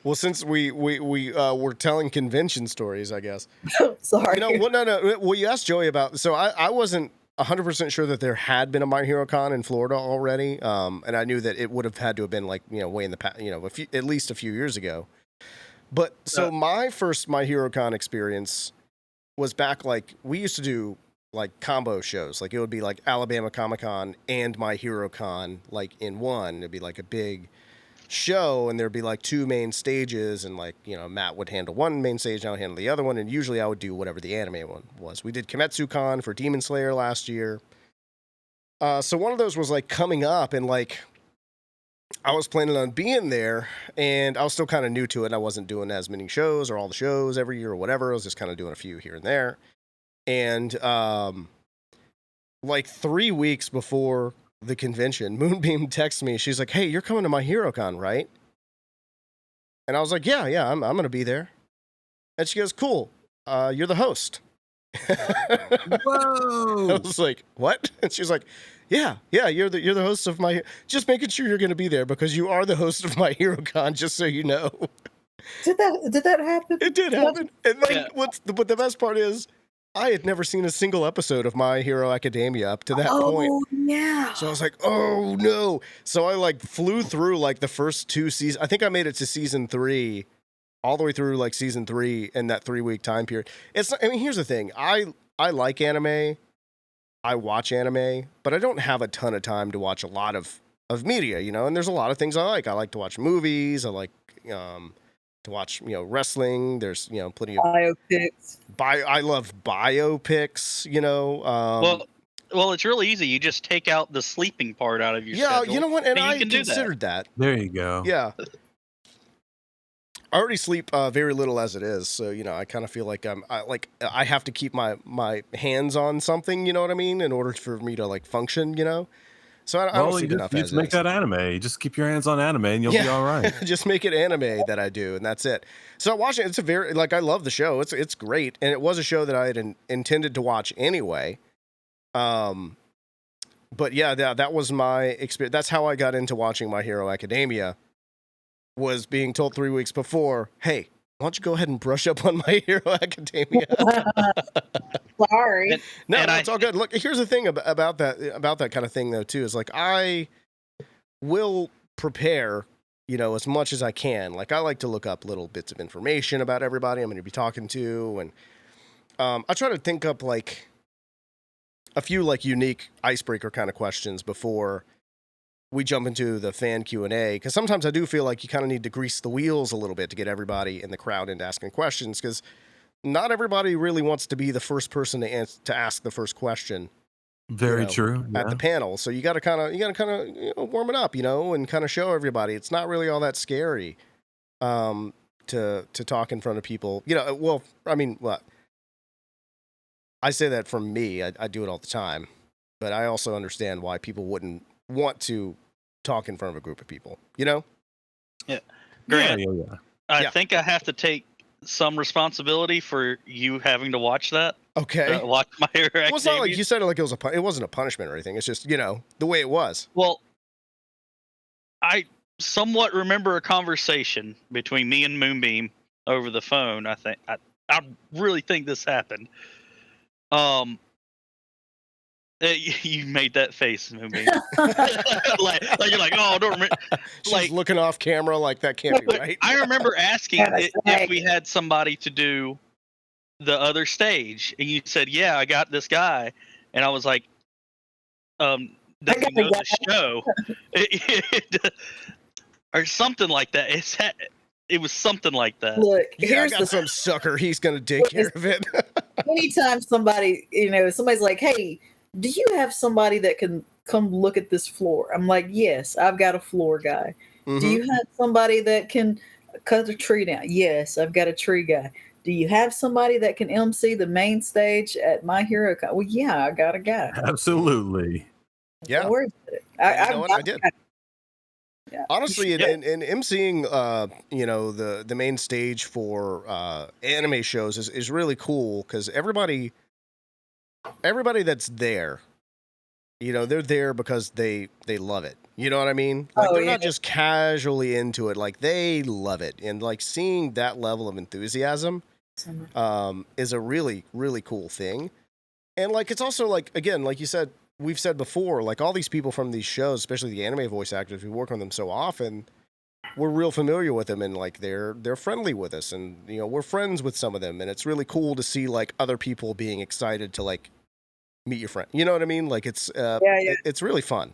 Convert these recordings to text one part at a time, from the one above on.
Well, since we were telling convention stories, I guess. Sorry. No. Well, you asked Joey about. So I wasn't 100% sure that there had been a My Hero Con in Florida already, and I knew that it would have had to have been like way in the past, at least a few years ago. But so my first My Hero Con experience was back like we used to do like combo shows. Like it would be like Alabama Comic Con and My Hero Con like in one. It'd be like a big show, and there'd be like two main stages, and like Matt would handle one main stage, and I would handle the other one, and usually I would do whatever the anime one was. We did Kimetsu Con for Demon Slayer last year. So one of those was like coming up, and like I was planning on being there, and I was still kind of new to it. I wasn't doing as many shows or all the shows every year or whatever. I was just kind of doing a few here and there. And like 3 weeks before the convention, Moonbeam texts me. She's like, "Hey, you're coming to My Hero Con, right?" And I was like, "Yeah, I'm going to be there." And she goes, "Cool. You're the host." Whoa! I was like, "What?" And she's like, "Yeah, you're the host of my. Just making sure you're going to be there because you are the host of My Hero Con. Just so you know." Did that happen? It did happen. And then but the best part is, I had never seen a single episode of My Hero Academia up to that point. Oh, yeah. So I was like, "Oh no!" So I like flew through like the first 2 seasons. I think I made it to season 3, all the way through like season 3 in that 3-week time period. Here's the thing: I like anime, I watch anime, but I don't have a ton of time to watch a lot of media, And there's a lot of things I like. I like to watch movies. I like to watch wrestling. There's plenty of biopics. I love biopics. Well, it's really easy. You just take out the sleeping part out of your schedule. Yeah, you know what? And I can considered that. There you go. Yeah. I already sleep very little as it is, so I kind of feel like I have to keep my hands on something, you know what I mean, in order for me to like function, So I don't sleep enough. Just make that anime. Just keep your hands on anime, and you'll be all right. Just make it anime that I do, and that's it. So I watch it. It's a very I love the show. It's great, and it was a show that I had intended to watch anyway. But yeah, that was my experience. That's how I got into watching My Hero Academia. Was being told 3 weeks before, "Hey, why don't you go ahead and brush up on My Hero Academia?" Sorry. It's all good. Look, here's the thing about that kind of thing though too, is like I will prepare, as much as I can. Like I like to look up little bits of information about everybody I'm going to be talking to, and I try to think up like a few like unique icebreaker kind of questions before we jump into the fan Q&A, because sometimes I do feel like you kind of need to grease the wheels a little bit to get everybody in the crowd into asking questions, because not everybody really wants to be the first person to ask the first question. Very true. At the panel, so you got to kind of warm it up, and kind of show everybody it's not really all that scary to talk in front of people. Well, I mean, what I say that from me, I do it all the time, but I also understand why people wouldn't want to talk in front of a group of people, Yeah. Grant, Yeah. I think I have to take some responsibility for you having to watch that. Okay. Watch My Hero Academia. Well, it's not like you said it like it wasn't a punishment or anything. It's just, the way it was. Well, I somewhat remember a conversation between me and Moonbeam over the phone. I really think this happened. You made that face, Moonbeam. like you're like, "Oh, don't remember." She's looking off camera like that can't be right. I remember asking if we had somebody to do the other stage, and you said, "Yeah, I got this guy," and I was like, "Does he know the show?" Or something like that. It was something like that. Look, I got some sucker. He's gonna take care of it. Anytime somebody's like, "Hey, do you have somebody that can come look at this floor?" I'm like, "Yes, I've got a floor guy." Mm-hmm. Do you have somebody that can cut a tree down? Yes, I've got a tree guy. Do you have somebody that can MC the main stage at My Hero? Well, yeah, I got a guy. Absolutely. Yeah. I did. Yeah. Honestly, in MCing, the main stage for anime shows is really cool, because everybody that's there You know, they're there because they love it. You know what I mean? Like they're not just casually into it. Like they love it, and like seeing that level of enthusiasm is a really, really cool thing. And like it's also like, again, like you said, we've said before, like all these people from these shows, especially the anime voice actors, we work on them so often. We're real familiar with them, and like they're friendly with us, and you know we're friends with some of them, and it's really cool to see like other people being excited to like meet your friend. You know what I mean? Like it's it's really fun.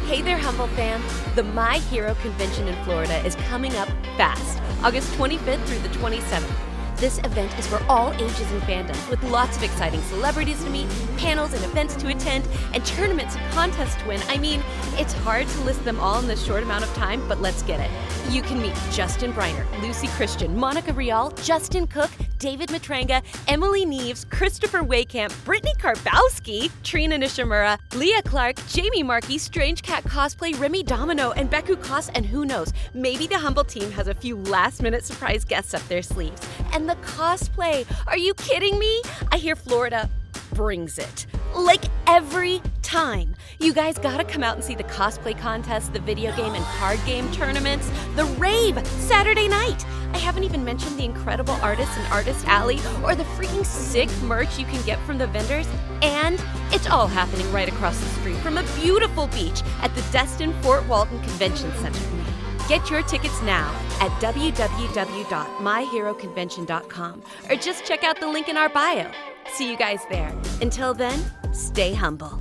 Hey there, Humbl fam. The My Hero Convention in Florida is coming up fast, August 25th through the 27th. This event is for all ages and fandoms, with lots of exciting celebrities to meet, panels and events to attend, and tournaments and contests to win. I mean, it's hard to list them all in this short amount of time, but let's get it. You can meet Justin Briner, Lucy Christian, Monica Rial, Justin Cook, David Matranga, Emily Neves, Christopher Waycamp, Brittany Karbowski, Trina Nishimura, Leah Clark, Jamie Markey, Strange Cat Cosplay, Remy Domino, and Beku Koss, and who knows, maybe the Humbl team has a few last-minute surprise guests up their sleeves. And the cosplay, are you kidding me? I hear Florida brings it. Like every time. You guys gotta come out and see the cosplay contest, the video game and card game tournaments, the rave Saturday night. I haven't even mentioned the incredible artists in Artist Alley or the freaking sick merch you can get from the vendors. And it's all happening right across the street from a beautiful beach at the Destin Fort Walton Convention Center. Get your tickets now at www.myheroconvention.com or just check out the link in our bio. See you guys there. Until then, stay humble.